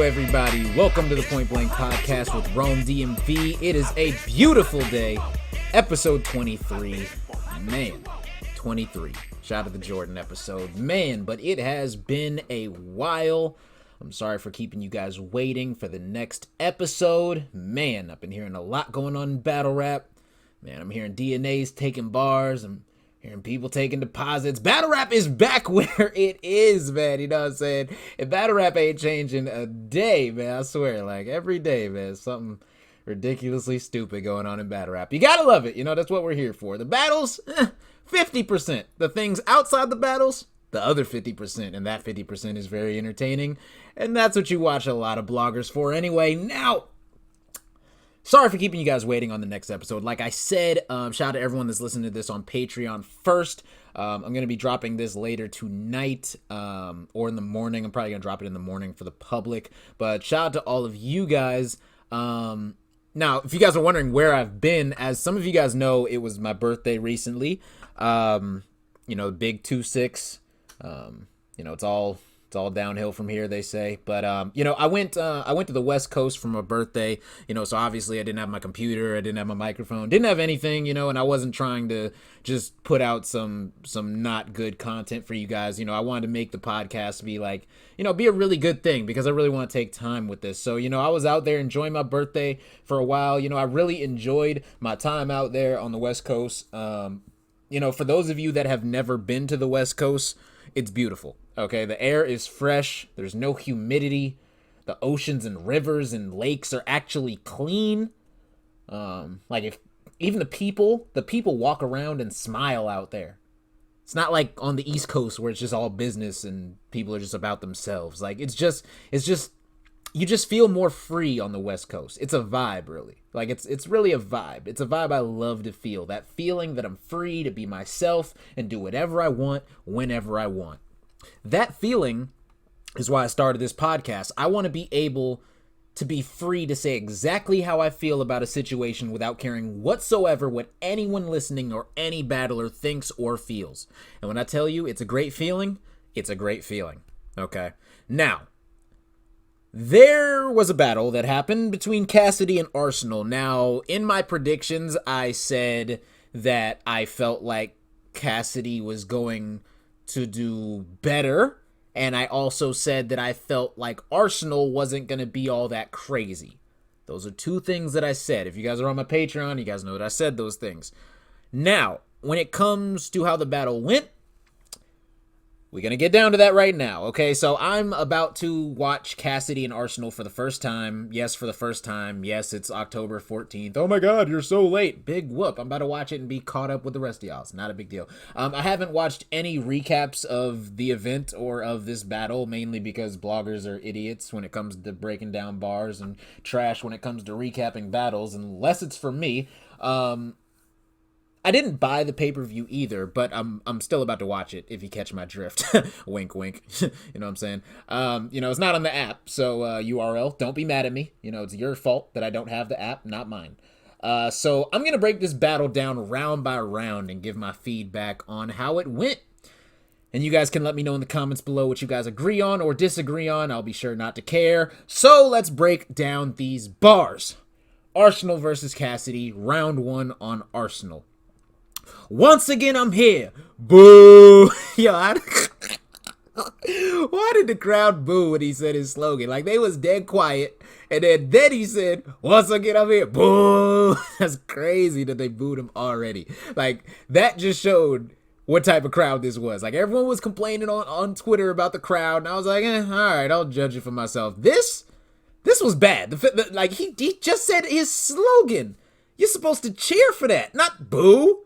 everybody. Welcome to the Point Blank Podcast with Rome DMV. It is a beautiful day. Episode 23. Man, 23. Shout out to the Jordan episode. Man, but it has been a while. I'm sorry for keeping you guys waiting for the next episode. Man, I've been hearing a lot going on in battle rap. Man, I'm hearing DNA's taking bars. I'm hearing people taking deposits. Battle rap is back where it is, man. You know what I'm saying? And battle rap ain't changing a day, man. I swear, like every day, man. Something ridiculously stupid going on in battle rap. You gotta love it. You know, that's what we're here for. The battles, 50%. The things outside the battles, the other 50%. And that 50% is very entertaining. And that's what you watch a lot of bloggers for anyway. Now, sorry for keeping you guys waiting on the next episode. Like I said, shout out to everyone that's listening to this on Patreon first. I'm going to be dropping this later tonight or in the morning. I'm probably going to drop it in the morning for the public. But shout out to all of you guys. Now, if you guys are wondering where I've been, as some of you guys know, it was my birthday recently. Big 2-6. It's all downhill from here, they say. But I went to the West Coast for my birthday, so obviously I didn't have my computer, I didn't have my microphone, didn't have anything, and I wasn't trying to just put out some not good content for you guys. I wanted to make the podcast be like, be a really good thing, because I really want to take time with this. So, I was out there enjoying my birthday for a while. I really enjoyed my time out there on the West Coast. For those of you that have never been to the West Coast, it's beautiful. Okay, the air is fresh. There's no humidity. The oceans and rivers and lakes are actually clean. If even the people walk around and smile out there. It's not like on the East Coast where it's just all business and people are just about themselves. Like it's just you just feel more free on the West Coast. It's a vibe, really. Like it's really a vibe. It's a vibe I love to feel. That feeling that I'm free to be myself and do whatever I want whenever I want. That feeling is why I started this podcast. I want to be able to be free to say exactly how I feel about a situation without caring whatsoever what anyone listening or any battler thinks or feels. And when I tell you it's a great feeling, it's a great feeling. Okay. Now, there was a battle that happened between Cassidy and Arsonal. Now, in my predictions, I said that I felt like Cassidy was going to do better, and I also said that I felt like Arsonal wasn't going to be all that crazy. Those are two things that I said. If you guys are on my Patreon, you guys know that I said those things. Now, when it comes to how the battle went, we're going to get down to that right now, okay? So I'm about to watch Cassidy and Arsonal for the first time. Yes, for the first time. Yes, it's October 14th. Oh my God, you're so late. Big whoop. I'm about to watch it and be caught up with the rest of y'all. It's not a big deal. I haven't watched any recaps of the event or of this battle, mainly because bloggers are idiots when it comes to breaking down bars and trash when it comes to recapping battles, unless it's for me. I didn't buy the pay-per-view either, but I'm still about to watch it if you catch my drift. Wink, wink. You know what I'm saying? It's not on the app, so URL, don't be mad at me. It's your fault that I don't have the app, not mine. So I'm going to break this battle down round by round and give my feedback on how it went. And you guys can let me know in the comments below what you guys agree on or disagree on. I'll be sure not to care. So let's break down these bars. Arsonal versus Cassidy, round 1 on Arsonal. Once again, I'm here. Boo! Yo, why did the crowd boo when he said his slogan? Like, they was dead quiet, and then he said, once again, I'm here. Boo! That's crazy that they booed him already. Like, that just showed what type of crowd this was. Like, everyone was complaining on Twitter about the crowd, and I was like, all right, I'll judge it for myself. This was bad. He just said his slogan. You're supposed to cheer for that, not boo.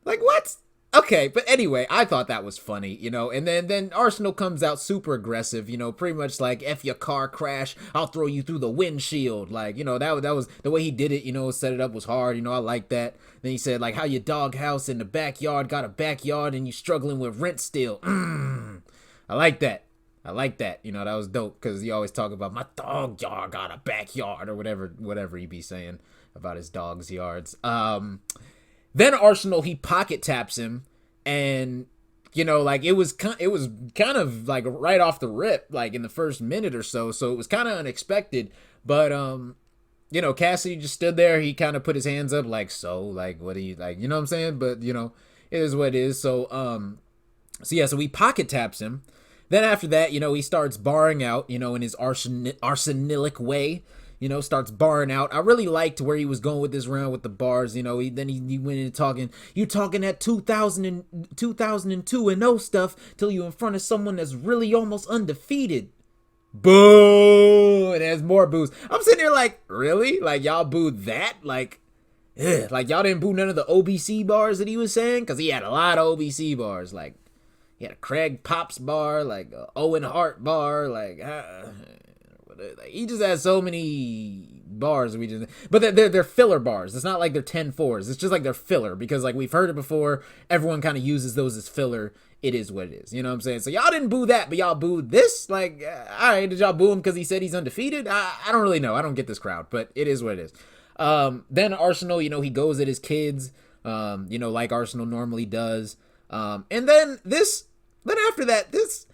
Like, what? Okay, but anyway, I thought that was funny, and then Arsonal comes out super aggressive, pretty much like, F your car crash, I'll throw you through the windshield. Like, that was the way he did it, set it up was hard, I like that. Then he said, like, how your doghouse in the backyard got a backyard and you struggling with rent still. I like that. That was dope, because he always talk about my dog yard got a backyard, or whatever he be saying about his dog's yards. Then Arsonal, he pocket taps him, and like it was kind of like right off the rip, like in the first minute or so. So it was kind of unexpected. But Cassidy just stood there. He kind of put his hands up, like, so, like, what do you like? You know what I'm saying? But it is what it is. So so he pocket taps him. Then after that, he starts barring out, in his arsenalic way. Starts barring out. I really liked where he was going with this round with the bars. He went in talking. You talking that 2002 and 0 stuff till you in front of someone that's really almost undefeated. Boo! And there's more boos. I'm sitting here like, really? Like, y'all booed that? Like, ugh. Like, y'all didn't boo none of the OBC bars that he was saying? Because he had a lot of OBC bars. Like, he had a Craig Pops bar, like a Owen Hart bar, like he just has so many bars. But they're filler bars. It's not like they're 10-4s. It's just like they're filler because, like, we've heard it before. Everyone kind of uses those as filler. It is what it is. You know what I'm saying? So y'all didn't boo that, but y'all booed this. Like, all right, did y'all boo him because he said he's undefeated? I don't really know. I don't get this crowd, but it is what it is. Then Arsonal, he goes at his kids, like Arsonal normally does. And then after that, this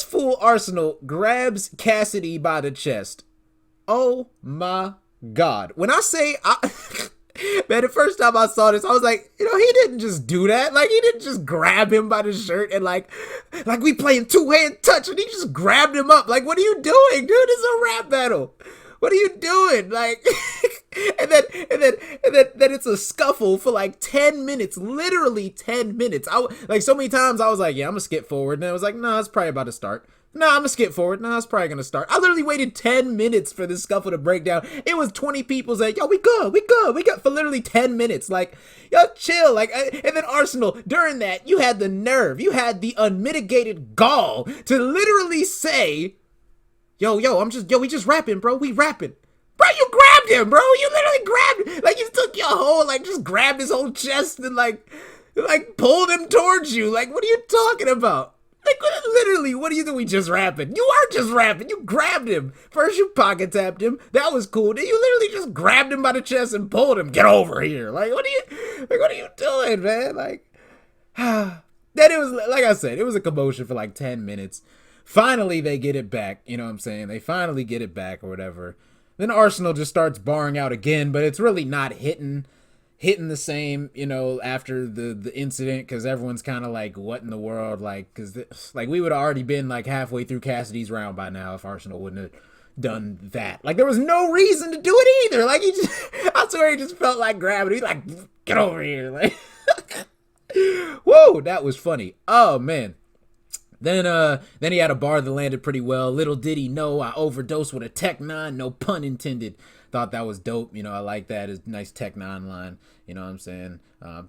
fool Arsonal grabs Cassidy by the chest. Oh my God. When I say, man, the first time I saw this, I was like, he didn't just do that. Like, he didn't just grab him by the shirt and like we playing two-hand touch and he just grabbed him up. Like, what are you doing, dude? It's a rap battle. What are you doing? Like, and then it's a scuffle for like 10 minutes, literally 10 minutes. Like, so many times I was like, yeah, I'm gonna skip forward. And I was like, no, it's probably about to start. No, I'm gonna skip forward. No, it's probably gonna start. I literally waited 10 minutes for this scuffle to break down. It was 20 people saying, yo, we good for literally 10 minutes. Like, yo, chill. Like, and then Arsonal, during that, you had the nerve, you had the unmitigated gall to literally say, Yo, we just rapping, bro. We rapping. Bro, you grabbed him, bro. You literally grabbed him. Like, you took your whole, like, just grabbed his whole chest and, like pulled him towards you. Like, what are you talking about? Like, literally, what do you think we just rapping? You are just rapping. You grabbed him. First, you pocket tapped him. That was cool. Then you literally just grabbed him by the chest and pulled him. Get over here. Like, what are you doing, man? Like, then it was, like I said, it was a commotion for like 10 minutes. Finally, they get it back. You know what I'm saying? They finally get it back or whatever. Then Arsonal just starts barring out again, but it's really not hitting the same, after the incident, because everyone's kind of like, what in the world? Like, because like we would have already been like halfway through Cassidy's round by now if Arsonal wouldn't have done that. Like, there was no reason to do it either. Like, I swear he just felt like grabbing. He's like, get over here. Like, whoa, that was funny. Oh, man. Then he had a bar that landed pretty well. Little did he know I overdosed with a Tech 9, no pun intended. Thought that was dope. I like that. It's a nice Tech 9 line. You know what I'm saying?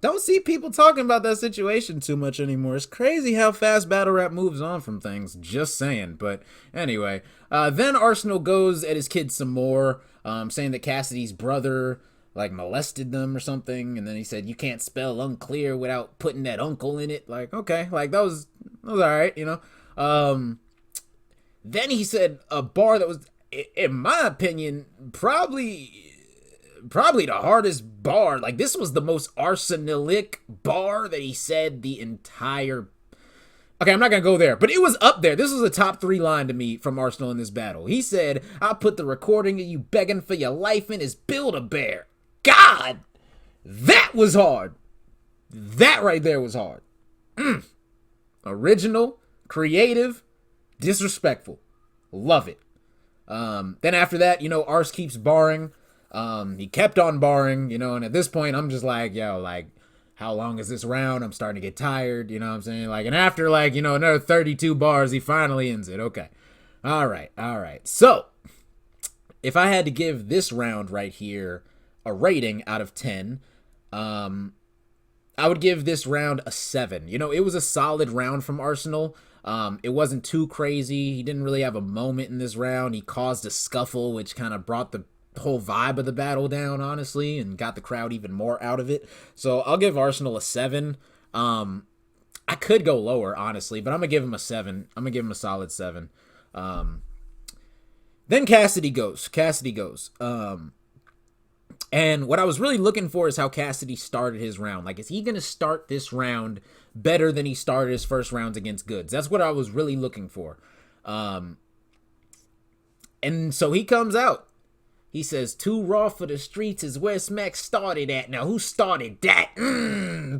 Don't see people talking about that situation too much anymore. It's crazy how fast battle rap moves on from things. Just saying. But anyway, then Arsonal goes at his kids some more, saying that Cassidy's brother like molested them or something, and then he said you can't spell unclear without putting that uncle in it. Like, okay, like that was all right, Then he said a bar that was, in my opinion, probably the hardest bar. Like, this was the most arsenalic bar that he said the entire. Okay, I'm not gonna go there, but it was up there. This was a top 3 line to me from Arsonal in this battle. He said, "I put the recording of you begging for your life in his Build-A-Bear." God, that was hard. That right there was hard. Original, creative, disrespectful. Love it. Then after that, Ars keeps barring. He kept on barring, and at this point, I'm just like, yo, like, how long is this round? I'm starting to get tired, you know what I'm saying? Like, and after, like, another 32 bars, he finally ends it. Okay. All right. So, if I had to give this round right here a rating out of 10, I would give this round a 7. It was a solid round from Arsonal. It wasn't too crazy. He didn't really have a moment in this round. He caused a scuffle, which kind of brought the whole vibe of the battle down, honestly, and got the crowd even more out of it. So I'll give Arsonal a 7. I could go lower, honestly, but I'm going to give him a 7. I'm going to give him a solid 7. Then Cassidy goes. And what I was really looking for is how Cassidy started his round. Like, is he going to start this round better than he started his first rounds against Goods? That's what I was really looking for. And so he comes out. He says, too raw for the streets is where Smack started at. Now, who started that?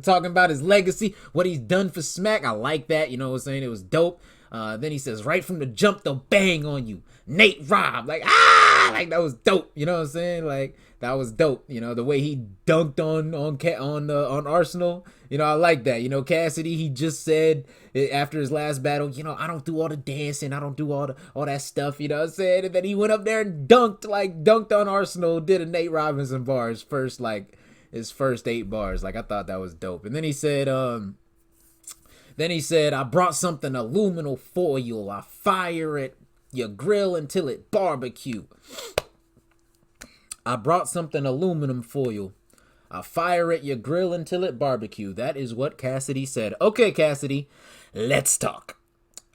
Talking about his legacy, what he's done for Smack. I like that. You know what I'm saying? It was dope. Then he says, right from the jump, they'll bang on you. Nate Robb. Like, like that was dope. You know what I'm saying? Like, that was dope. You know, the way he dunked on Arsonal. You know, I like that. You know, Cassidy, he just said after his last battle, you know, I don't do all the dancing. I don't do all that stuff. You know what I'm saying? And then he went up there and dunked on Arsonal, did a Nate Robinson bar, his first 8 bars. Like, I thought that was dope. And then he said, I brought something aluminum foil. I fire it your grill until it barbecue. I brought something aluminum foil. I fire at your grill until it barbecue. That is what Cassidy said. Okay, Cassidy, let's talk.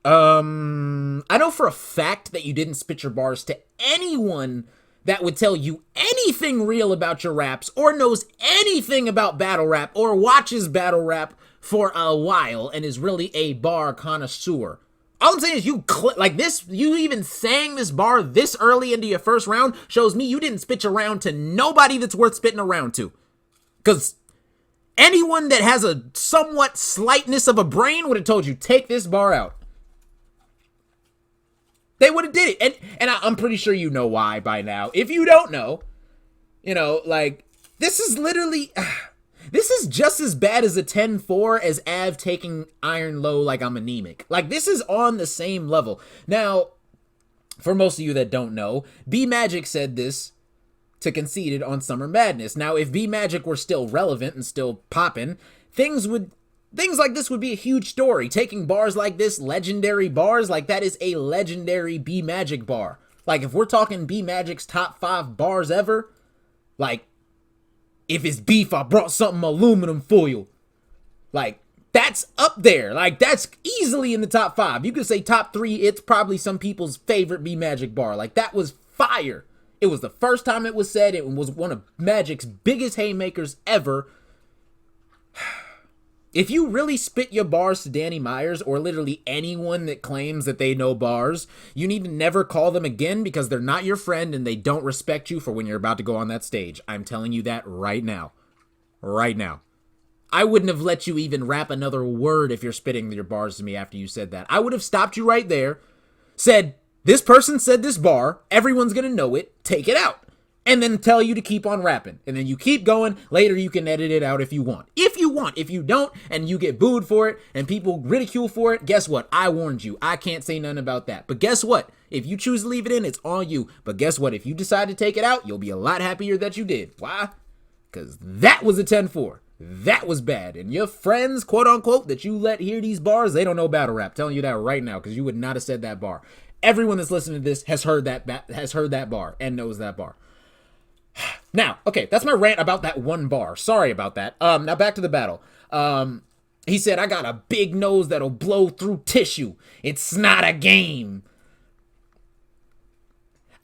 I know for a fact that you didn't spit your bars to anyone that would tell you anything real about your raps or knows anything about battle rap or watches battle rap for a while and is really a bar connoisseur. All I'm saying is you even saying this bar this early into your first round shows me you didn't spit your round to nobody that's worth spitting a round to. Because anyone that has a somewhat slightness of a brain would have told you, take this bar out. They would have did it. And I'm pretty sure you know why by now. If you don't know, you know, like, this is literally... This is just as bad as a 10-4 as Av taking Iron Low like I'm anemic. Like, this is on the same level. Now, for most of you that don't know, B Magic said this to Conceited on Summer Madness. Now, if B Magic were still relevant and still popping, things like this would be a huge story. Taking bars like this, legendary bars, like that is a legendary B Magic bar. Like, if we're talking B Magic's top 5 bars ever, like, if it's beef, I brought something aluminum foil. Like, that's up there. Like, that's easily in the top 5. You could say top 3, it's probably some people's favorite B Magic bar. Like, that was fire. It was the first time it was said. It was one of Magic's biggest haymakers ever. If you really spit your bars to Danny Myers or literally anyone that claims that they know bars, you need to never call them again because they're not your friend and they don't respect you for when you're about to go on that stage. I'm telling you that right now. Right now. I wouldn't have let you even rap another word if you're spitting your bars to me after you said that. I would have stopped you right there, said, this person said this bar, everyone's going to know it, take it out. And then tell you to keep on rapping. And then you keep going. Later, you can edit it out if you want. If you want. If you don't, and you get booed for it, and people ridicule for it, guess what? I warned you. I can't say nothing about that. But guess what? If you choose to leave it in, it's on you. But guess what? If you decide to take it out, you'll be a lot happier that you did. Why? Because that was a 10-4. That was bad. And your friends, quote unquote, that you let hear these bars, they don't know battle rap. Telling you that right now, because you would not have said that bar. Everyone that's listening to this has heard that bar and knows that bar. Now, okay, that's my rant about that one bar. Sorry about that. Now back to the battle. He said, I got a big nose that'll blow through tissue. It's not a game.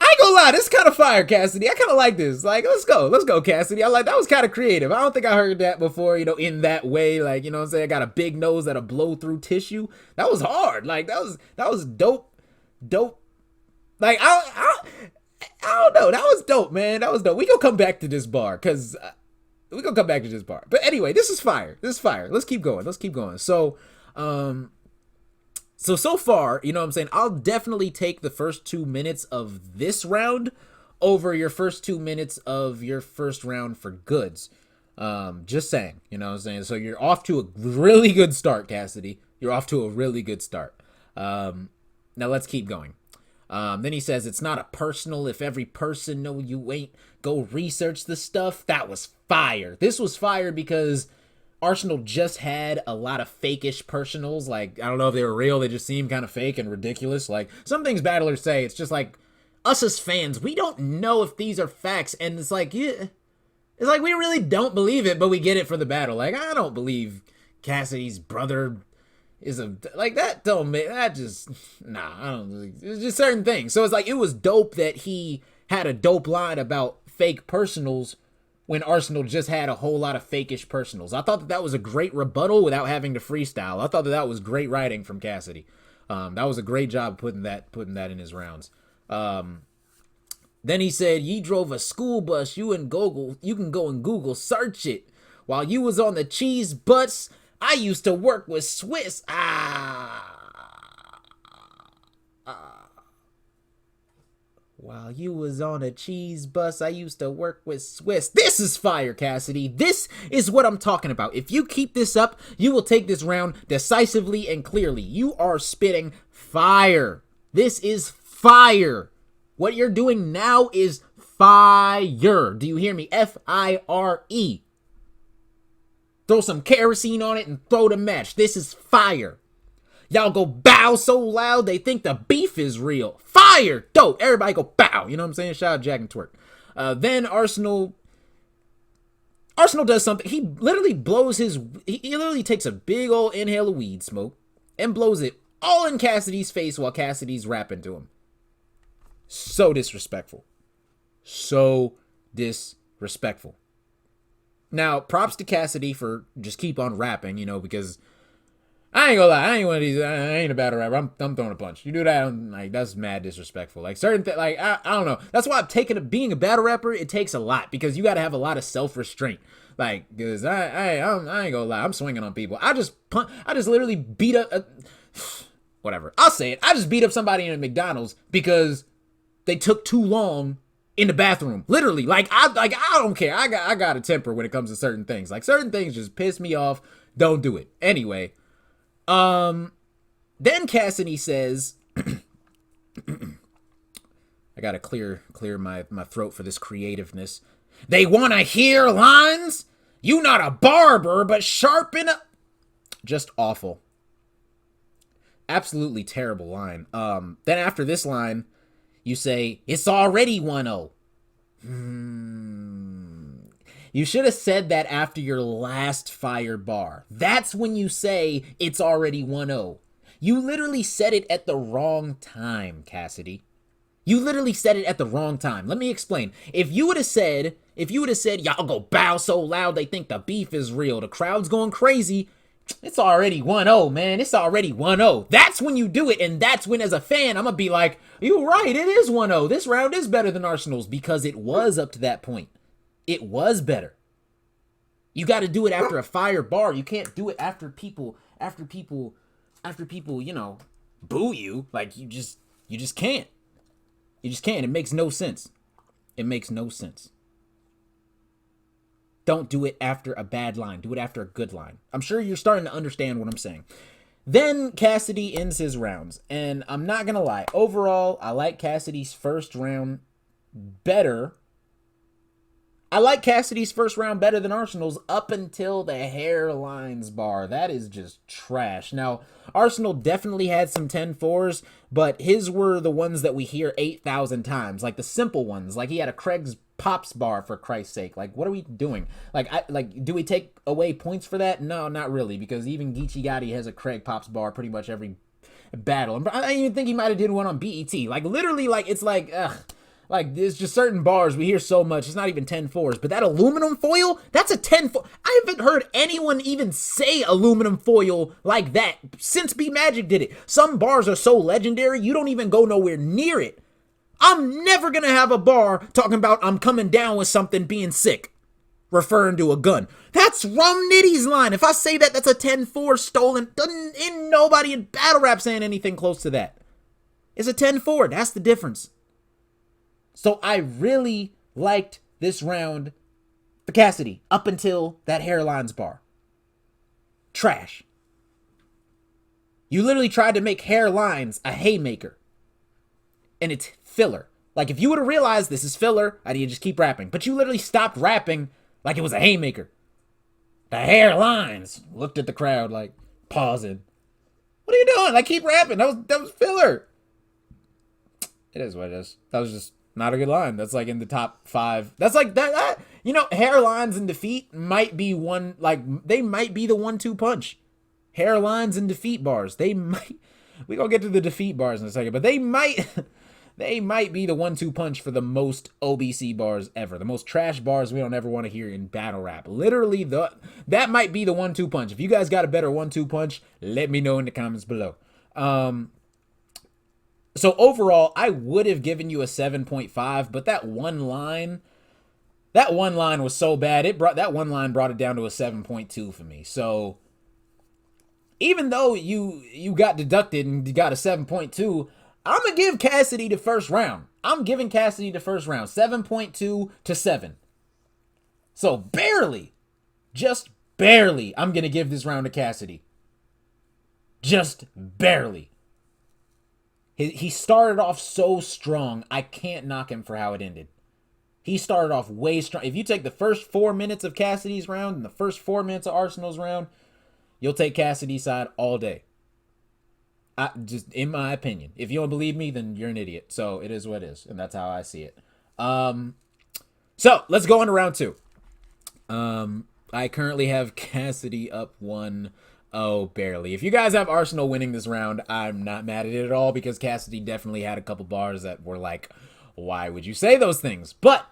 I ain't gonna lie, this is kind of fire, Cassidy. I kind of like this. Like, let's go, Cassidy. I like that was kind of creative. I don't think I heard that before, you know, in that way. Like, you know what I'm saying? I got a big nose that'll blow through tissue. That was hard. Like, that was dope. Like, I don't know. That was dope, man. That was dope. We gonna come back to this bar because But anyway, this is fire. Let's keep going. So far, you know what I'm saying? I'll definitely take the first 2 minutes of this round over your first 2 minutes of your first round for Goods. Just saying, you know what I'm saying? So you're off to a really good start, Cassidy. You're off to a really good start. Now let's keep going. Then he says, it's not a personal. If every person know you ain't, go research the stuff. That was fire. This was fire because Arsonal just had a lot of fake-ish personals. Like, I don't know if they were real. They just seem kind of fake and ridiculous. Like, some things battlers say, it's just like, us as fans, we don't know if these are facts. And it's like, yeah, it's like we really don't believe it, but we get it for the battle. Like, I don't believe Cassidy's brother is a like that. Don't make that just I don't. It's just certain things. So it's like it was dope that he had a dope line about fake personals when Arsonal just had a whole lot of fakish personals. I thought that was a great rebuttal without having to freestyle. I thought that was great writing from Cassidy. That was a great job putting that in his rounds. Then he said, "Ye drove a school bus. You can go and Google search it. While you was on the cheese bus, I used to work with Swiss. While you was on a cheese bus, I used to work with Swiss." This is fire, Cassidy. This is what I'm talking about. If you keep this up, you will take this round decisively and clearly. You are spitting fire. This is fire. What you're doing now is fire. Do you hear me? F-I-R-E. Throw some kerosene on it and throw the match. This is fire. Y'all go bow so loud they think the beef is real. Fire! Dope. Everybody go bow. You know what I'm saying? Shout out Jack and Twerk. Then Arsonal does something. He literally he literally takes a big old inhale of weed smoke and blows it all in Cassidy's face while Cassidy's rapping to him. So disrespectful. So disrespectful. Now, props to Cassidy for just keep on rapping, because I ain't gonna lie, I ain't one of these. I ain't a battle rapper. I'm throwing a punch. You do that, that's mad disrespectful. Like certain I don't know. That's why being a battle rapper. It takes a lot because you got to have a lot of self restraint. Like, cause I ain't gonna lie, I'm swinging on people. I just literally beat up. Whatever. I'll say it. I just beat up somebody in a McDonald's because they took too long in the bathroom. Literally, I don't care. I got a temper when it comes to certain things. Like certain things just piss me off. Don't do it. Anyway. Then Cassidy says, I gotta clear my throat for this creativeness. "They wanna hear lines? You not a barber, but sharpen up." Just awful. Absolutely terrible line. Then after this line, you say, "It's already 1-0. You should have said that after your last fire bar. That's when you say it's already 1-0. You literally said it at the wrong time, Cassidy. You literally said it at the wrong time. Let me explain. If you would have said, "Y'all go bow so loud they think the beef is real. The crowd's going crazy. It's already 1-0, man. It's already 1-0. That's when you do it, and that's when, as a fan, I'm going to be like, "You're right, it is 1-0. This round is better than Arsonal's," because it was up to that point. It was better. You got to do it after a fire bar. You can't do it after people, boo you. Like, you just can't. You just can't. It makes no sense. It makes no sense. Don't do it after a bad line. Do it after a good line. I'm sure you're starting to understand what I'm saying. Then Cassidy ends his rounds. And I'm not going to lie. Overall, I like Cassidy's first round better. I like Cassidy's first round better than Arsonal's up until the hairlines bar. That is just trash. Now, Arsonal definitely had some 10-4s, but his were the ones that we hear 8,000 times. Like the simple ones. Like he had a Craig's Pops bar, for Christ's sake. Like, what are we doing? Do we take away points for that? No, not really, because even Geechee Gotti has a Craig Pops bar pretty much every battle. I even think he might have did one on BET. Like, literally, it's like, ugh. Like, there's just certain bars we hear so much. It's not even 10-4s. But that aluminum foil, that's a 10-4. I haven't heard anyone even say aluminum foil like that since B Magic did it. Some bars are so legendary, you don't even go nowhere near it. I'm never going to have a bar talking about I'm coming down with something being sick, referring to a gun. That's Rum Nitty's line. If I say that, that's a 10-4 stolen. Ain't nobody in battle rap saying anything close to that. It's a 10-4. That's the difference. So I really liked this round for Cassidy up until that hairlines bar. Trash. You literally tried to make hairlines a haymaker. And it's filler. Like, if you would have realized this is filler, I'd just keep rapping. But you literally stopped rapping like it was a haymaker. The hairlines. Looked at the crowd like, pausing. What are you doing? Like, keep rapping. That was filler. It is what it is. That was just not a good line. That's like in the top 5. That's like that. Hairlines and defeat might be one, like, they might be the 1-2 punch. Hairlines and defeat bars. They might, we gonna get to the defeat bars in a second, but they might they might be the 1-2 punch for the most OBC bars ever. The most trash bars we don't ever want to hear in battle rap. Literally, that might be the 1-2 punch. If you guys got a better 1-2 punch, let me know in the comments below. So overall, I would have given you a 7.5, but that one line was so bad. That one line brought it down to a 7.2 for me. So even though you got deducted and you got a 7.2, I'm going to give Cassidy the first round. I'm giving Cassidy the first round, 7.2 to 7. So barely, just barely, I'm going to give this round to Cassidy. Just barely. He started off so strong, I can't knock him for how it ended. He started off way strong. If you take the first 4 minutes of Cassidy's round and the first 4 minutes of Arsonal's round, you'll take Cassidy's side all day. Just in my opinion. If you don't believe me, then you're an idiot. So it is what it is, and that's how I see it. So let's go on to round 2. I currently have Cassidy up 1-0 barely. If you guys have Arsonal winning this round, I'm not mad at it at all because Cassidy definitely had a couple bars that were like, why would you say those things? But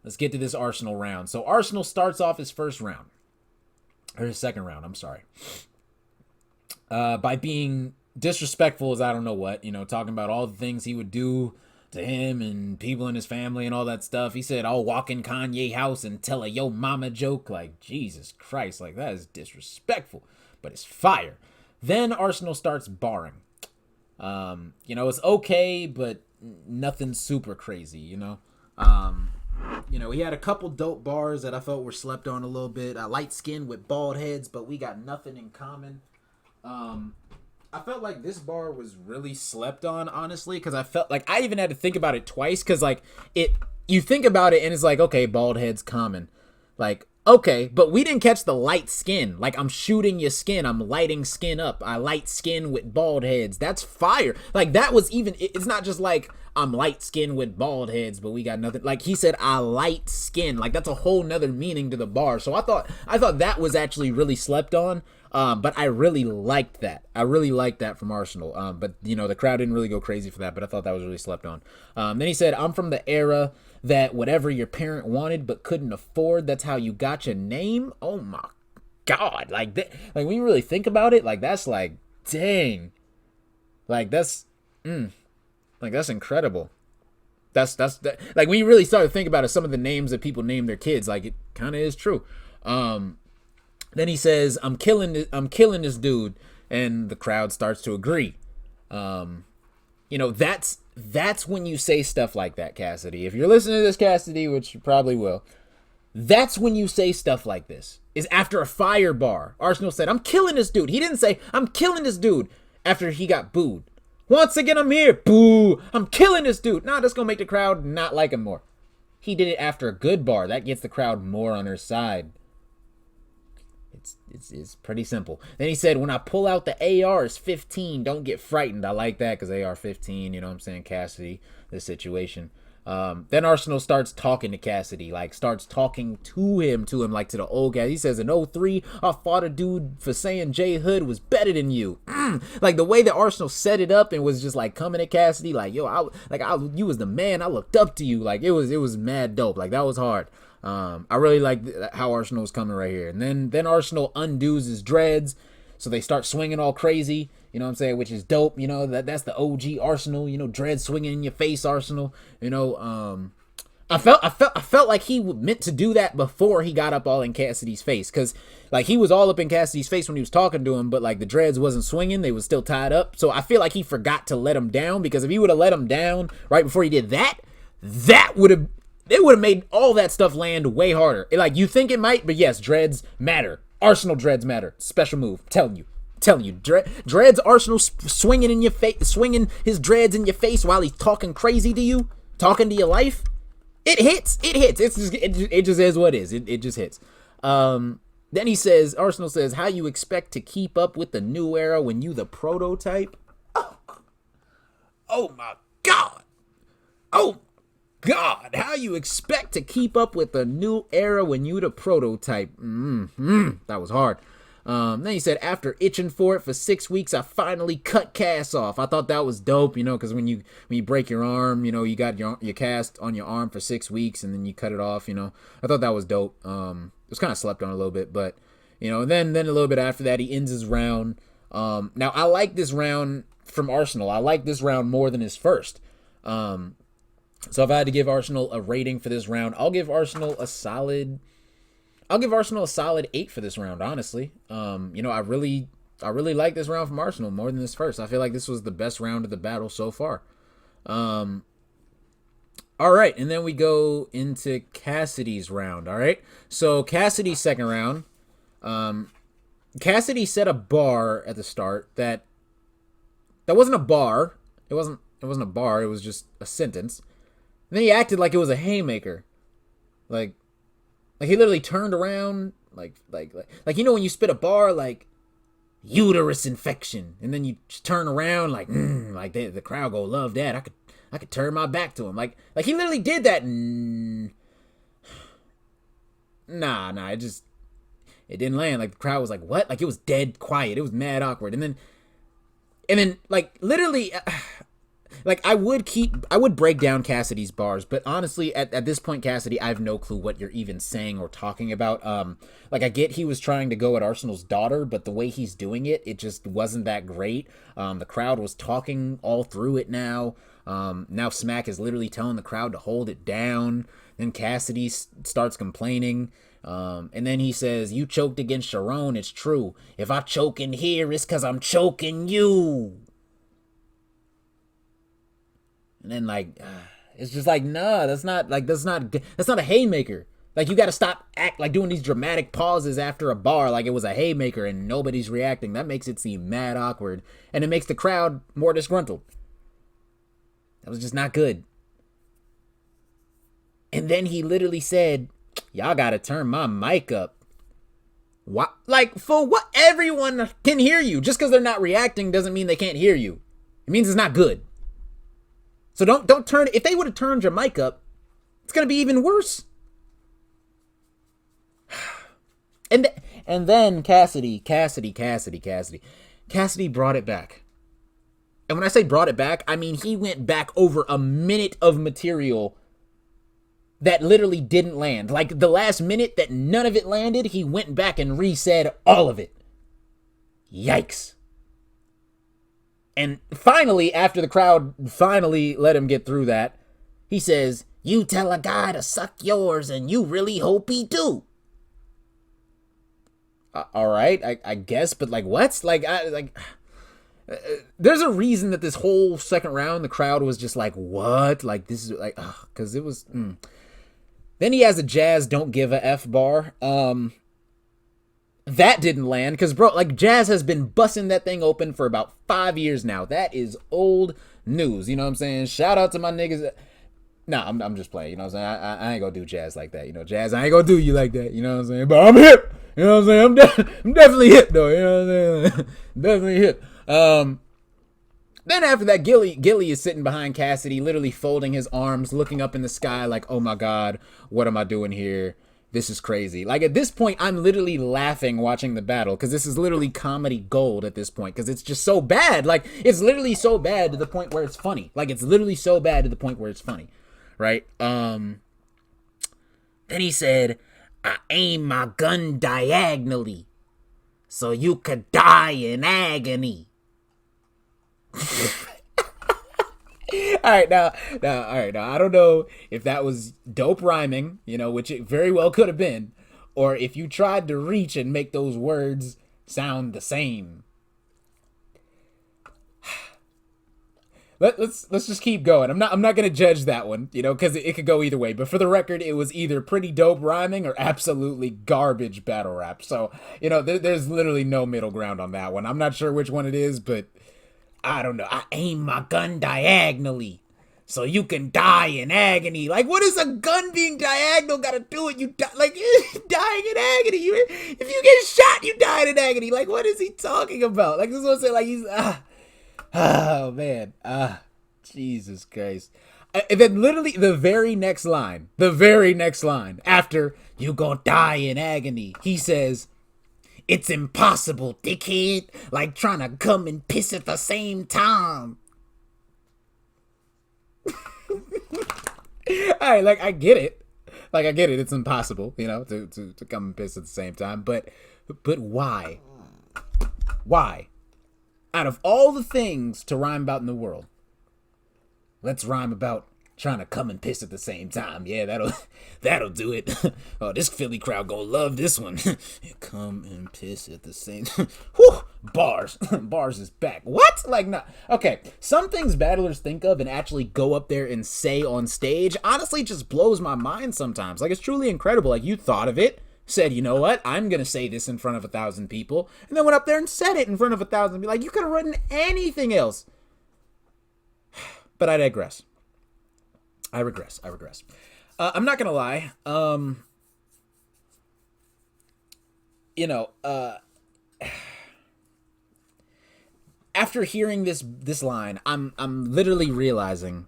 let's get to this Arsonal round. So Arsonal starts off his first round. Or his second round, I'm sorry. By being disrespectful as I don't know what, talking about all the things he would do to him and people in his family and all that stuff. He said, I'll walk in Kanye house and tell a yo mama joke. Like, Jesus Christ, like that is disrespectful, but it's fire. Then Arsonal starts barring. It's okay, but nothing super crazy, he had a couple dope bars that I felt were slept on a little bit. Light skin with bald heads, but we got nothing in common. I felt like this bar was really slept on, honestly, because I felt like I even had to think about it twice, because you think about it and it's like, okay, bald head's common. Like, okay, but we didn't catch the light skin. Like, I'm shooting your skin. I'm lighting skin up. I light skin with bald heads. That's fire. Like, that was even, it's not just like, I'm light skin with bald heads, but we got nothing. Like, he said, I light skin. Like, that's a whole nother meaning to the bar. So I thought that was actually really slept on. But I really liked that. I really liked that from Arsonal. But, the crowd didn't really go crazy for that, but I thought that was really slept on. Then he said, I'm from the era that whatever your parent wanted but couldn't afford, that's how you got your name. Oh, my God. Like, when you really think about it, like, that's like, dang. Like, that's incredible. That's like, when you really start to think about it, some of the names that people name their kids, like, it kind of is true. Then he says, I'm killing this dude, and the crowd starts to agree. That's when you say stuff like that, Cassidy. If you're listening to this, Cassidy, which you probably will, that's when you say stuff like this, is after a fire bar. Arsonal said, I'm killing this dude. He didn't say, I'm killing this dude after he got booed. Once again, I'm here. Boo. I'm killing this dude. Nah, that's going to make the crowd not like him more. He did it after a good bar. That gets the crowd more on their side. It's pretty simple. Then he said, when I pull out the AR, it's 15. Don't get frightened. I like that because AR 15, you know what I'm saying, Cassidy, this situation. Then Arsonal starts talking to Cassidy, like starts talking to him like to the old guy. He says, in 03, I fought a dude for saying J Hood was better than you. Like the way that Arsonal set it up and was just like coming at Cassidy, like, yo, you was the man. I looked up to you. Like it was mad dope. Like that was hard. I really like how Arsonal was coming right here. And then Arsonal undoes his dreads. So they start swinging all crazy, you know what I'm saying, which is dope. That's the OG Arsonal, dreads swinging in your face Arsonal. I felt like he meant to do that before he got up all in Cassidy's face, because like he was all up in Cassidy's face when he was talking to him, but like the dreads wasn't swinging, they was still tied up. So I feel like he forgot to let him down, because if he would have let him down right before he did that, it would have made all that stuff land way harder. Like you think it might, but yes, dreads matter. Arsonal dreads matter. Special move. Telling you. Dreads Arsonal swinging in your face, swinging his dreads in your face while he's talking crazy to you, talking to your life. It hits. It just is what it is. It just hits. Then Arsonal says, how you expect to keep up with the new era when you the prototype? Oh my God. Oh God, how you expect to keep up with the new era when you the prototype? That was hard. Then he said, after itching for it for 6 weeks, I finally cut Cass off. I thought that was dope, because when you break your arm, you got your cast on your arm for 6 weeks and then you cut it off. I thought that was dope. It was kind of slept on a little bit, but and then a little bit after that, he ends his round. Now I like this round from Arsonal. I like this round more than his first. So if I had to give Arsonal a rating for this round, I'll give Arsonal a solid 8 for this round, honestly. I really like this round from Arsonal more than this first. I feel like this was the best round of the battle so far. All right, and then we go into Cassidy's round, all right? So Cassidy's second round, Cassidy set a bar at the start that wasn't a bar. It wasn't a bar, it was just a sentence. And then he acted like it was a haymaker. Like he literally turned around, like when you spit a bar, like uterus infection, and then you turn around, like the crowd go love that. I could turn my back to him, like he literally did that. Nah, it didn't land. Like the crowd was like, what? Like it was dead quiet. It was mad awkward, and then like literally. Like I would break down Cassidy's bars, but honestly, at this point, Cassidy, I have no clue what you're even saying or talking about. Like I get he was trying to go at Arsonal's daughter, but the way he's doing it just wasn't that great. The crowd was talking all through it now. Now Smack is literally telling the crowd to hold it down. Then Cassidy starts complaining. And then he says, you choked against Sharon, it's true. If I choke in here, it's because I'm choking you. And then it's just like, nah, that's not a haymaker. Like you got to stop doing these dramatic pauses after a bar like it was a haymaker and nobody's reacting. That makes it seem mad awkward, and it makes the crowd more disgruntled. That was just not good. And then he literally said, y'all got to turn my mic up. What? Like for what? Everyone can hear you. Just because they're not reacting doesn't mean they can't hear you. It means it's not good. So don't turn. If they would have turned your mic up, it's gonna be even worse. And then Cassidy brought it back. And when I say brought it back, I mean he went back over a minute of material that literally didn't land. Like the last minute that none of it landed, he went back and re-said all of it. Yikes. And finally, after the crowd finally let him get through that, he says, you tell a guy to suck yours and you really hope he do. All right, I guess, but what? There's a reason that this whole second round, the crowd was just like, what? Like, this is because it was. Then he has a Jazz don't give a F bar. That didn't land because, bro, Jazz has been busting that thing open for about 5 years now. That is old news. You know what I'm saying? Shout out to my niggas. Nah, I'm just playing. You know what I'm saying? I ain't gonna do Jazz like that. Jazz, I ain't gonna do you like that. You know what I'm saying? But I'm hip. You know what I'm saying? I'm definitely hip, though. You know what I'm saying? Definitely hip. Then after that, Gilly is sitting behind Cassidy, literally folding his arms, looking up in the sky like, oh my God, what am I doing here? This is crazy. At this point, I'm literally laughing watching the battle because this is literally comedy gold at this point because it's just so bad. It's literally so bad to the point where it's funny. It's literally so bad to the point where it's funny, right? Then he said, I aim my gun diagonally so you could die in agony. All right, now, I don't know if that was dope rhyming, which it very well could have been, or if you tried to reach and make those words sound the same. Let's just keep going. I'm not gonna judge that one, because it could go either way. But for the record, it was either pretty dope rhyming or absolutely garbage battle rap. So there's literally no middle ground on that one. I'm not sure which one it is, but I don't know. I aim my gun diagonally so you can die in agony. What is a gun being diagonal got to do with you? Dying in agony. If you get shot, you die in agony. What is he talking about? This is what I'm saying. He's oh man. Jesus Christ. And then literally the very next line after you gonna die in agony, he says, It's impossible, dickhead. Like trying to come and piss at the same time. Alright, like, I get it. Like, I get it. It's impossible, you know, to come and piss at the same time. But why? Why? Out of all the things to rhyme about in the world, let's rhyme about trying to come and piss at the same time. Yeah, that'll do it. Oh, this Philly crowd gonna love this one. Come and piss at the same time. Whew, bars. Bars is back. What? Like, no. Okay, some things battlers think of and actually go up there and say on stage honestly just blows my mind sometimes. Like, it's truly incredible. Like, you thought of it, said, you know what, I'm gonna say this in front of 1,000 people, and then went up there and said it in front of 1,000 people. Like, you could have written anything else. But I digress. I regress. I'm not gonna lie. After hearing this line, I'm literally realizing,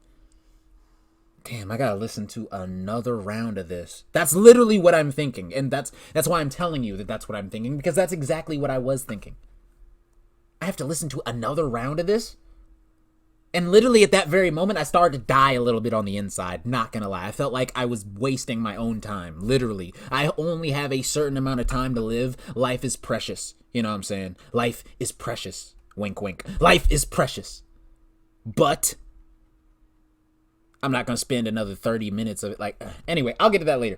damn, I gotta listen to another round of this. That's literally what I'm thinking, and that's why I'm telling you that that's what I'm thinking, because that's exactly what I was thinking. I have to listen to another round of this? And literally at that very moment, I started to die a little bit on the inside. Not gonna lie. I felt like I was wasting my own time. Literally. I only have a certain amount of time to live. Life is precious. You know what I'm saying? Life is precious. Wink, wink. Life is precious. But I'm not gonna spend another 30 minutes of it. Like, anyway, I'll get to that later.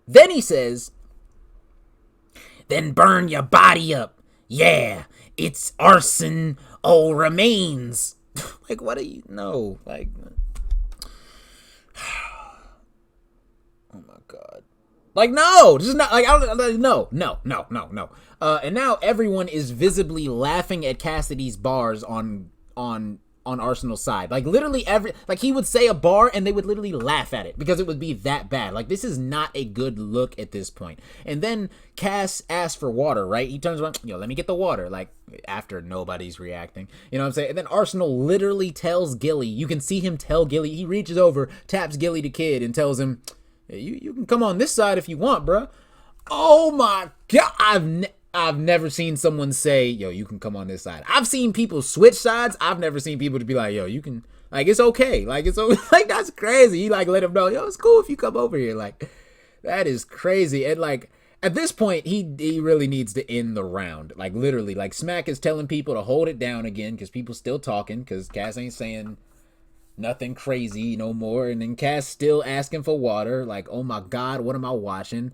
Then he says, then burn your body up. Yeah. It's arson remains. Like, what do you know? Like, oh my God. Like, no, this is not, like, I don't, no. And now everyone is visibly laughing at Cassidy's bars on Arsonal's side. Like, literally like, he would say a bar and they would literally laugh at it because it would be that bad. Like, this is not a good look at this point. And then Cass asks for water, right? He turns around, yo, let me get the water. Like, after nobody's reacting. You know what I'm saying? And then Arsonal literally tells Gilly, you can see him tell Gilly, he reaches over, taps Gilly the Kid and tells him, hey, you can come on this side if you want, bruh. Oh my God, I've never seen someone say, yo, you can come on this side. I've seen people switch sides. I've never seen people to be like, yo, you can, like, it's okay. Like, it's okay. Like, that's crazy. He, like, let him know, yo, it's cool if you come over here. Like, that is crazy. And, like, at this point, he really needs to end the round. Like, literally, like, Smack is telling people to hold it down again because people still talking because Cass ain't saying nothing crazy no more. And then Cass still asking for water. Like, oh my God, what am I watching?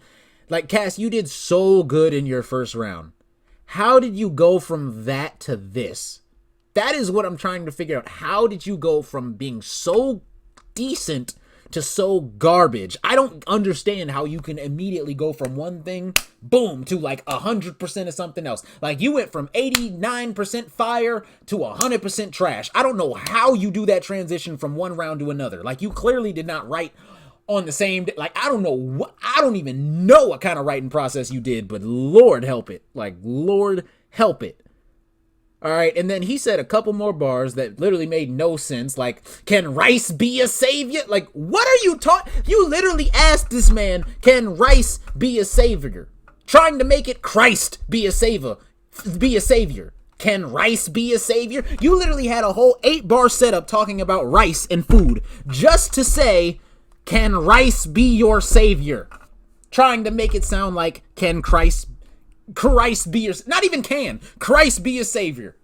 Like, Cass, you did so good in your first round. How did you go from that to this? That is what I'm trying to figure out. How did you go from being so decent to so garbage? I don't understand how you can immediately go from one thing, boom, to like 100% of something else. Like, you went from 89% fire to 100% trash. I don't know how you do that transition from one round to another. Like, you clearly did not write on the same day. Like, I don't even know what kind of writing process you did, but Lord help it. Like, Lord help it. All right, and then he said a couple more bars that literally made no sense. Like, can rice be a savior? Like, what are you talking? You literally asked this man, can rice be a savior? Trying to make it Christ be a savior. Can rice be a savior? You literally had a whole 8-bar setup talking about rice and food just to say, can rice be your savior? Trying to make it sound like, can Christ be your, not even can, Christ be a savior.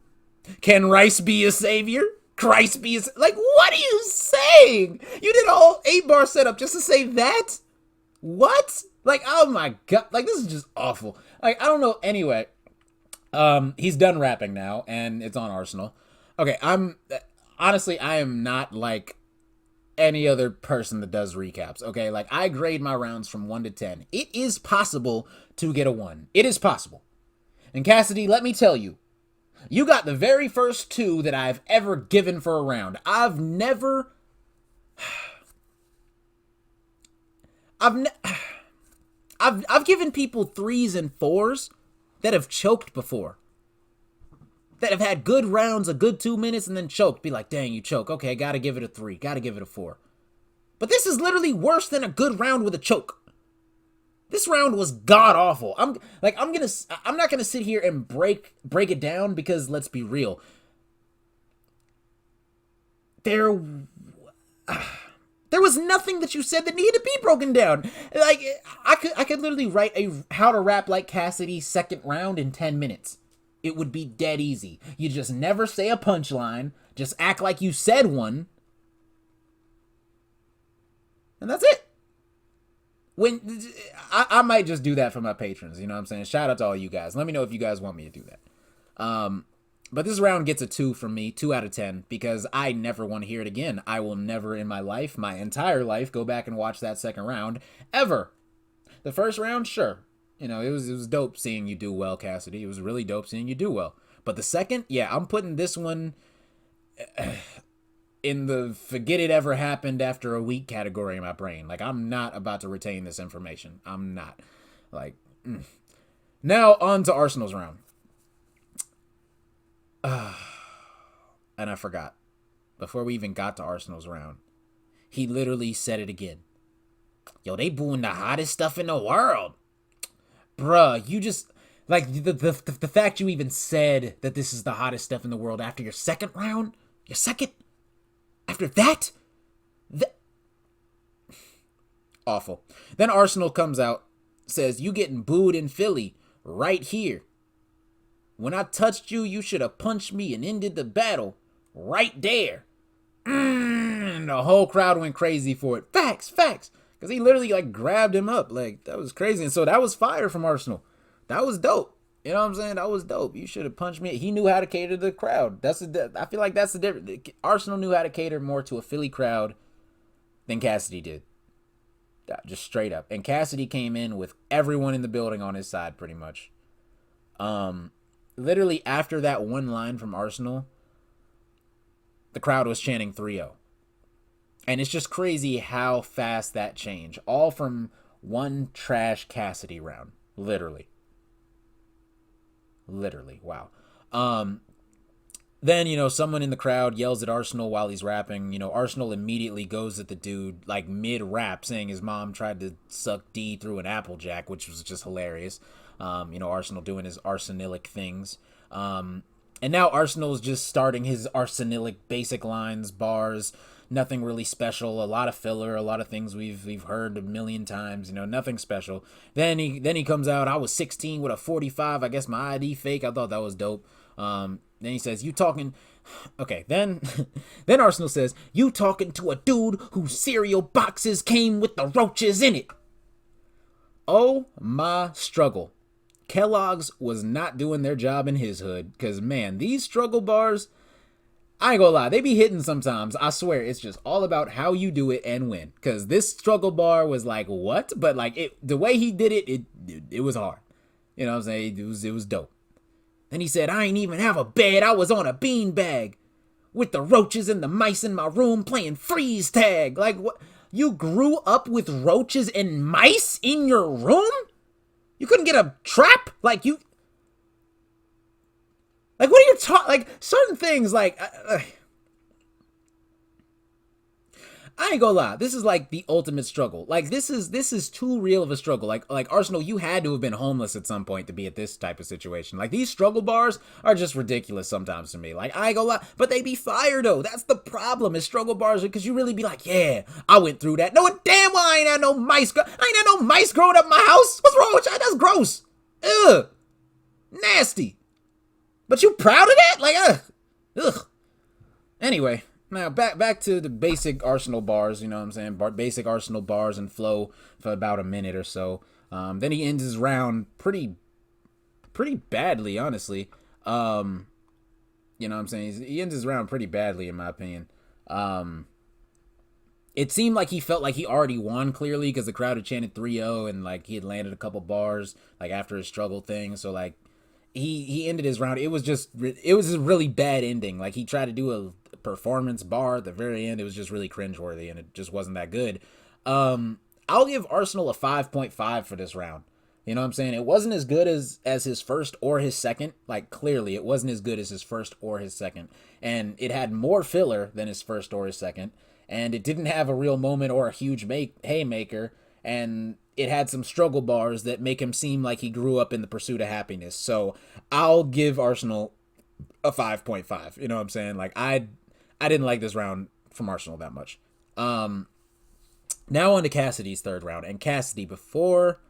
Can rice be a savior? Christ be a, like, what are you saying? You did a whole 8-bar setup just to say that? What? Like, oh my God, like, this is just awful. Like, I don't know. Anyway, he's done rapping now and it's on Arsonal. Okay, honestly, I am not like any other person that does recaps, okay? Like, I grade my rounds from 1 to 10. It is possible to get a 1. It is possible. And Cassidy, let me tell you, you got the very first 2 that I've ever given for a round. I've given people 3s and 4s that have choked before. That have had good rounds, a good 2 minutes, and then choked. Be like, dang, you choke. Okay, gotta give it a 3. Gotta give it a 4. But this is literally worse than a good round with a choke. This round was god awful. I'm not gonna sit here and break it down because let's be real. There was nothing that you said that needed to be broken down. Like I could literally write a how to rap like Cassidy second round in 10 minutes. It would be dead easy. You just never say a punchline, just act like you said one, and that's it. When I might just do that for my patrons, you know what I'm saying? Shout out to all you guys. Let me know if you guys want me to do that. But this round gets a 2 from me, 2 out of 10, because I never want to hear it again. I will never in my life, my entire life, go back and watch that second round, ever. The first round, sure. You know, it was dope seeing you do well, Cassidy. It was really dope seeing you do well. But the second, yeah, I'm putting this one in the forget it ever happened after a week category in my brain. Like, I'm not about to retain this information. I'm not. Like, Now, on to Arsonal's round. And I forgot. Before we even got to Arsonal's round, he literally said it again. Yo, they booing the hottest stuff in the world. Bruh, you just... Like, the fact you even said that this is the hottest stuff in the world after your second round? Your second? After that? Awful. Then Arsonal comes out, says, you getting booed in Philly, right here. When I touched you, you should have punched me and ended the battle, right there. And the whole crowd went crazy for it. Facts. Because he literally, like, grabbed him up. Like, that was crazy. And so that was fire from Arsonal. That was dope. You know what I'm saying? That was dope. You should have punched me. He knew how to cater to the crowd. I feel like that's the difference. Arsonal knew how to cater more to a Philly crowd than Cassidy did. Just straight up. And Cassidy came in with everyone in the building on his side, pretty much. Literally after that one line from Arsonal, the crowd was chanting 3-0. And it's just crazy how fast that changed. All from one trash Cassidy round. Literally, wow. Then, you know, someone in the crowd yells at Arsonal while he's rapping. You know, Arsonal immediately goes at the dude, like, mid-rap, saying his mom tried to suck D through an Applejack, which was just hilarious. You know, Arsonal doing his arsenic things. And now Arsonal's just starting his arsenic basic lines, bars, nothing really special, a lot of filler, a lot of things we've heard a million times, you know, nothing special. Then he comes out, I was 16 with a 45, I guess my ID fake. I thought that was dope. Then he says, you talking... Okay, then Arsonal says, you talking to a dude whose cereal boxes came with the roaches in it. Oh my struggle. Kellogg's was not doing their job in his hood, because, man, these struggle bars, I ain't gonna lie, they be hitting sometimes. I swear, it's just all about how you do it and when, because this struggle bar was like, what? But, like, the way he did it was hard. You know what I'm saying? It was dope. Then he said, I ain't even have a bed, I was on a beanbag, with the roaches and the mice in my room playing freeze tag. Like, what? You grew up with roaches and mice in your room? You couldn't get a trap? Like, what are you talking? Like, certain things, like, I ain't gonna lie. This is, like, the ultimate struggle. Like, this is too real of a struggle. Like Arsonal, you had to have been homeless at some point to be at this type of situation. Like, these struggle bars are just ridiculous sometimes to me. Like, I ain't gonna lie. But they be fire, though. That's the problem, is struggle bars, because you really be like, yeah, I went through that. No, damn well I ain't had no mice. I ain't had no mice growing up in my house. What's wrong with you? That's gross. Ugh. Nasty. But you proud of that? Like, ugh. Anyway. Now, back to the basic Arsonal bars, you know what I'm saying? Basic Arsonal bars and flow for about a minute or so. Then he ends his round pretty badly, honestly. You know what I'm saying? He ends his round pretty badly, in my opinion. It seemed like he felt like he already won, clearly, because the crowd had chanted 3-0, and, like, he had landed a couple bars, like, after his struggle thing. So, like, he ended his round. It was a really bad ending. Like, he tried to do a performance bar at the very end. It was just really cringeworthy, and it just wasn't that good. I'll give Arsonal a 5.5 for this round. You know what I'm saying? It wasn't as good as his first or his second. Like, clearly, it wasn't as good as his first or his second. And it had more filler than his first or his second. And it didn't have a real moment or a huge haymaker. And it had some struggle bars that make him seem like he grew up in the pursuit of happiness. So I'll give Arsonal a 5.5. You know what I'm saying? Like, I didn't like this round from Arsonal that much. Now on to Cassidy's third round. And Cassidy, before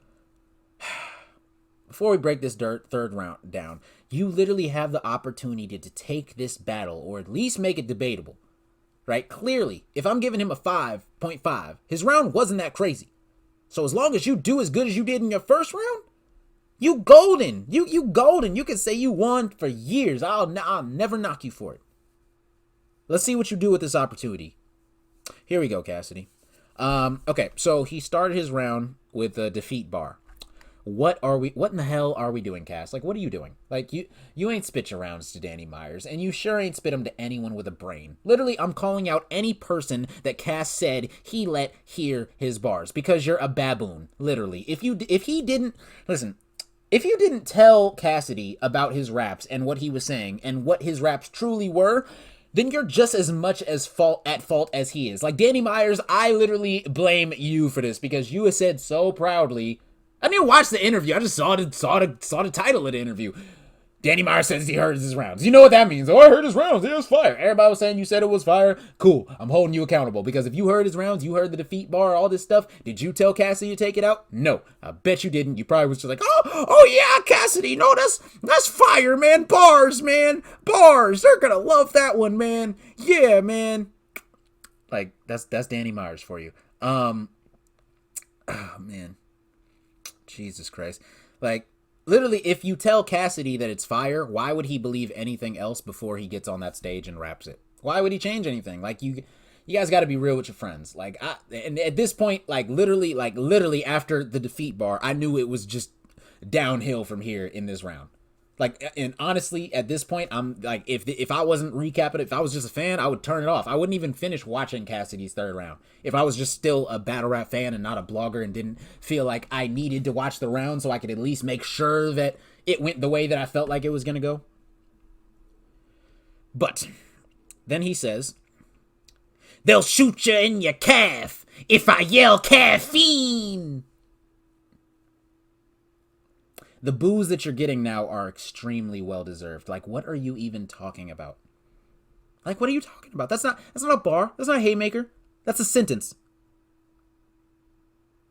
we break this third round down, you literally have the opportunity to take this battle, or at least make it debatable, right? Clearly, if I'm giving him a 5.5, his round wasn't that crazy. So as long as you do as good as you did in your first round, you golden. You golden. You can say you won for years. I'll never knock you for it. Let's see what you do with this opportunity. Here we go, Cassidy. Okay, so he started his round with a defeat bar. What in the hell are we doing, Cass? Like, what are you doing? Like, you ain't spit your rounds to Danny Myers, and you sure ain't spit them to anyone with a brain. Literally, I'm calling out any person that Cass said he let hear his bars, because you're a baboon, literally. If you didn't tell Cassidy about his raps and what he was saying and what his raps truly were, then you're just as much at fault as he is. Like, Danny Myers, I literally blame you for this, because you have said so proudly. I didn't watch the interview. I just saw the title of the interview. Danny Myers says he heard his rounds. You know what that means? Oh, I heard his rounds. It was fire. Everybody was saying you said it was fire. Cool. I'm holding you accountable, because if you heard his rounds, you heard the defeat bar, all this stuff. Did you tell Cassidy to take it out? No. I bet you didn't. You probably was just like, oh yeah, Cassidy. No, that's fire, man. Bars, man. Bars. They're gonna love that one, man. Yeah, man. Like, that's Danny Myers for you. Oh man. Jesus Christ. Like, literally, if you tell Cassidy that it's fire, why would he believe anything else before he gets on that stage and raps it? Why would he change anything? Like, you guys got to be real with your friends. Like, and at this point, literally after the defeat bar, I knew it was just downhill from here in this round. Like, and honestly, at this point, I'm like, if I wasn't recapping it, if I was just a fan, I would turn it off. I wouldn't even finish watching Cassidy's third round. If I was just still a battle rap fan and not a blogger and didn't feel like I needed to watch the round so I could at least make sure that it went the way that I felt like it was going to go. But then he says, "They'll shoot you in your calf if I yell caffeine." The boos that you're getting now are extremely well-deserved. Like, what are you even talking about? Like, what are you talking about? That's not a bar. That's not a haymaker. That's a sentence.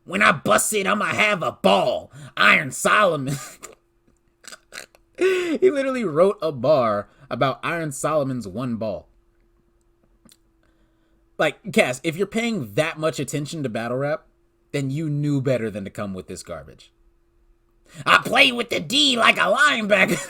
"When I bust it, I'ma have a ball. Iron Solomon." He literally wrote a bar about Iron Solomon's one ball. Like, Cass, if you're paying that much attention to battle rap, then you knew better than to come with this garbage. "I play with the D like a linebacker."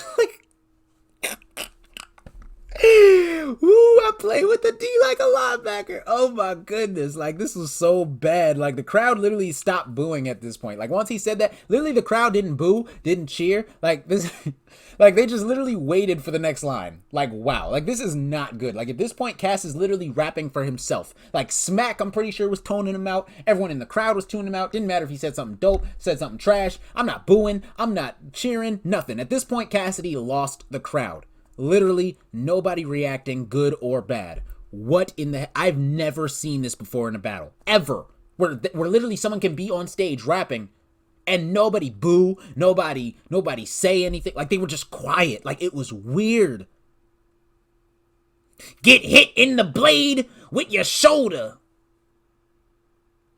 Ooh, I play with the D like a linebacker. Oh my goodness. Like, this was so bad. Like, the crowd literally stopped booing at this point. Like, once he said that, literally the crowd didn't boo, didn't cheer. Like, this, like, they just literally waited for the next line. Like, wow. Like, this is not good. Like, at this point, Cass is literally rapping for himself. Like, Smack, I'm pretty sure, was toning him out. Everyone in the crowd was tuning him out. Didn't matter if he said something dope, said something trash. I'm not booing. I'm not cheering. Nothing. At this point, Cassidy lost the crowd. Literally nobody reacting, good or bad. What in the... I've never seen this before in a battle. Ever. Where literally someone can be on stage rapping and nobody boo, nobody say anything. Like, they were just quiet. Like, it was weird. "Get hit in the blade with your shoulder.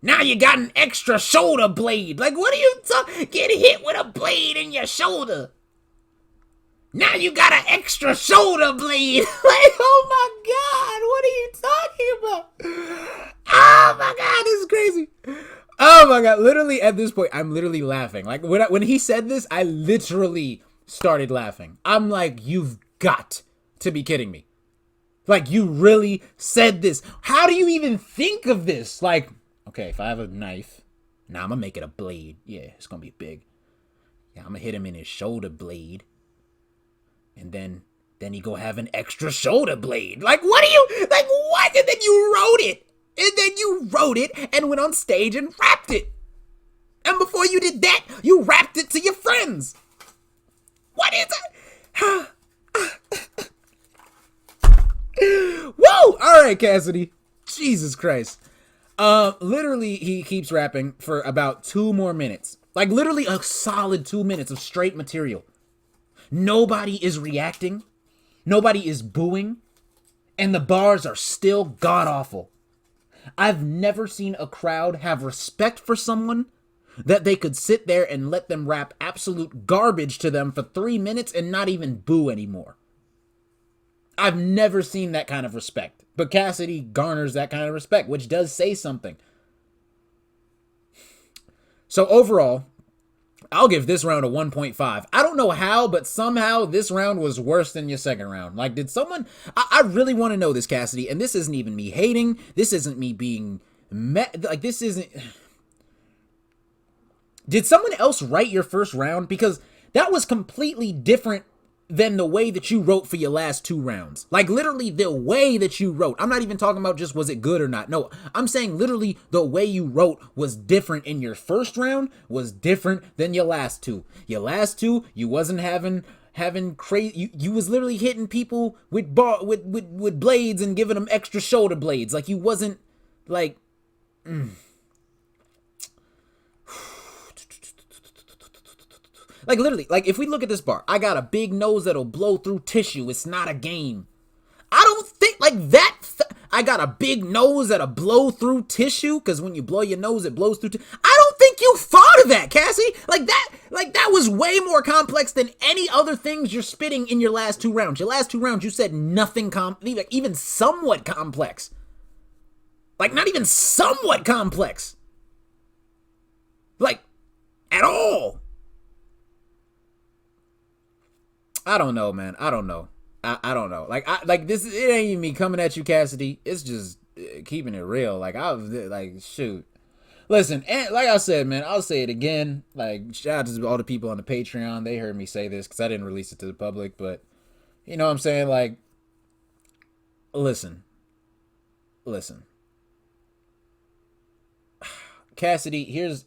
Now you got an extra shoulder blade." Like, what are you talking? Get hit with a blade in your shoulder. Now you got an extra shoulder blade. Like, oh my God, what are you talking about? Oh my God, this is crazy. Oh my God, literally at this point, I'm literally laughing. Like, when he said this, I literally started laughing. I'm like, you've got to be kidding me. Like, you really said this. How do you even think of this? Like, okay, if I have a knife, now I'm gonna make it a blade. Yeah, it's gonna be big. Yeah, I'm gonna hit him in his shoulder blade. And then he go have an extra shoulder blade. Like, what? And then you wrote it. And went on stage and rapped it. And before you did that, you rapped it to your friends. What is it? Whoa! All right, Cassidy. Jesus Christ. Literally, he keeps rapping for about 2 more minutes. Like, literally a solid 2 minutes of straight material. Nobody is reacting. Nobody is booing. And the bars are still god-awful. I've never seen a crowd have respect for someone that they could sit there and let them rap absolute garbage to them for 3 minutes and not even boo anymore. I've never seen that kind of respect. But Cassidy garners that kind of respect, which does say something. So overall, I'll give this round a 1.5. I don't know how, but somehow this round was worse than your second round. Like, did someone... I really want to know this, Cassidy, and this isn't even me hating. This isn't me being... Like, this isn't... Did someone else write your first round? Because that was completely different than the way that you wrote for your last 2 rounds. Like, literally the way that you wrote. I'm not even talking about just was it good or not. No, I'm saying literally the way you wrote was different in your first round, was different than your last 2. Your last 2, you wasn't having crazy... You was literally hitting people with blades and giving them extra shoulder blades. Like, you wasn't, like... Like, literally, like, if we look at this bar, I got a big nose that'll blow through tissue. It's not a game. I don't think, like, that... I got a big nose that'll blow through tissue, because when you blow your nose, it blows through I don't think you thought of that, Cassie. Like, that was way more complex than any other things you're spitting in your last 2 rounds. Your last 2 rounds, you said nothing even somewhat complex. Like, not even somewhat complex. Like, at all. I don't know, man. I don't know. I don't know. Like this. It ain't even me coming at you, Cassidy. It's just keeping it real. Like, I was like, shoot. Listen, and like I said, man, I'll say it again. Like, shout out to all the people on the Patreon. They heard me say this because I didn't release it to the public. But you know what I'm saying? Like, listen. Cassidy, here's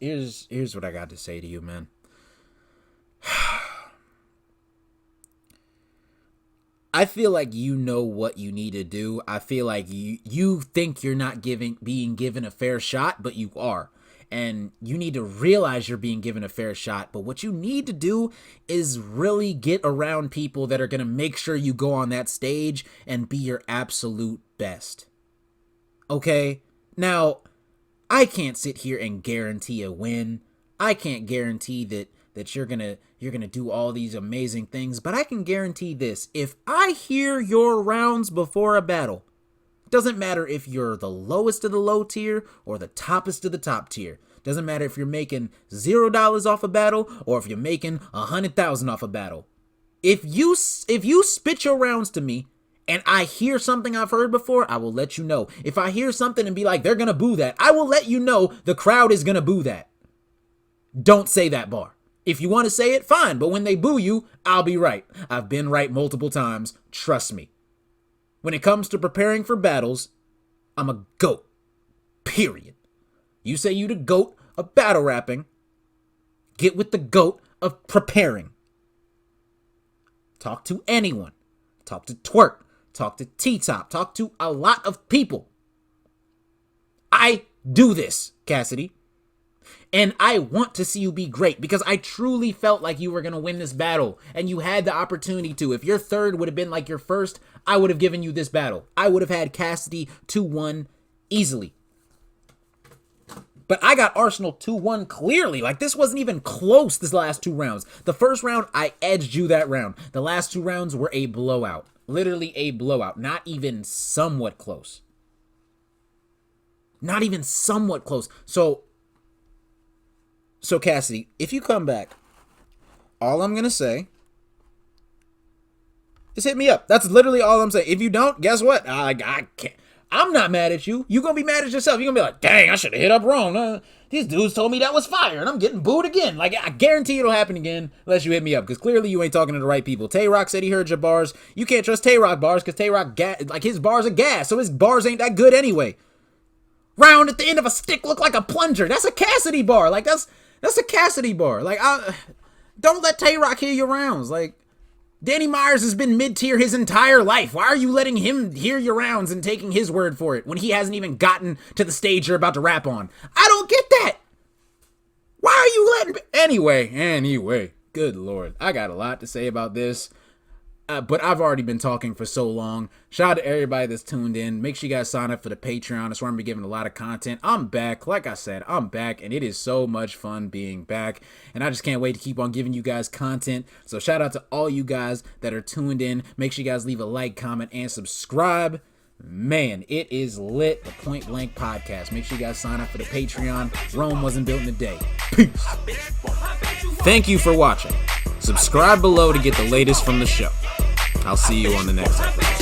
what I got to say to you, man. I feel like you know what you need to do. I feel like you think you're not being given a fair shot, but you are. And you need to realize you're being given a fair shot. But what you need to do is really get around people that are going to make sure you go on that stage and be your absolute best. Okay? Now, I can't sit here and guarantee a win. I can't guarantee that you're gonna do all these amazing things, but I can guarantee this: if I hear your rounds before a battle, doesn't matter if you're the lowest of the low tier or the toppest of the top tier, doesn't matter if you're making $0 off a battle or if you're making 100,000 off a battle. If you spit your rounds to me and I hear something I've heard before, I will let you know. If I hear something and be like, they're gonna boo that, I will let you know the crowd is gonna boo that. Don't say that bar. If you want to say it, fine. But when they boo you, I'll be right. I've been right multiple times. Trust me. When it comes to preparing for battles, I'm a GOAT. Period. You say you the GOAT of battle rapping. Get with the GOAT of preparing. Talk to anyone. Talk to Twerk. Talk to T-Top. Talk to a lot of people. I do this, Cassidy. And I want to see you be great because I truly felt like you were going to win this battle and you had the opportunity to. If your third would have been like your first, I would have given you this battle. I would have had Cassidy 2-1 easily. But I got Arsonal 2-1 clearly. Like, this wasn't even close, this last 2 rounds. The first round, I edged you that round. The last 2 rounds were a blowout. Literally a blowout. Not even somewhat close. Not even somewhat close. So Cassidy, if you come back, all I'm going to say is hit me up. That's literally all I'm saying. If you don't, guess what? I can't. I'm not mad at you. You're going to be mad at yourself. You're going to be like, dang, I should have hit up wrong. These dudes told me that was fire, and I'm getting booed again. Like, I guarantee it'll happen again unless you hit me up, because clearly you ain't talking to the right people. Tay-Rock said he heard your bars. You can't trust Tay-Rock bars, because Tay-Rock, like, his bars are gas, so his bars ain't that good anyway. Round at the end of a stick look like a plunger. That's a Cassidy bar. Like, that's a Cassidy bar. Like, don't let Tay-Rock hear your rounds. Like, Danny Myers has been mid-tier his entire life. Why are you letting him hear your rounds and taking his word for it when he hasn't even gotten to the stage you're about to rap on? I don't get that. Why are you letting... Anyway, good Lord. I got a lot to say about this. But I've already been talking for so long. Shout out to everybody that's tuned in. Make sure you guys sign up for the Patreon. That's where I'm going to be giving a lot of content. I'm back. Like I said, I'm back. And it is so much fun being back. And I just can't wait to keep on giving you guys content. So shout out to all you guys that are tuned in. Make sure you guys leave a like, comment, and subscribe. Man, it is lit. The Point Blank Podcast. Make sure you guys sign up for the Patreon. Rome wasn't built in a day. Peace. Thank you for watching. Subscribe below to get the latest from the show. I'll see you on the next episode.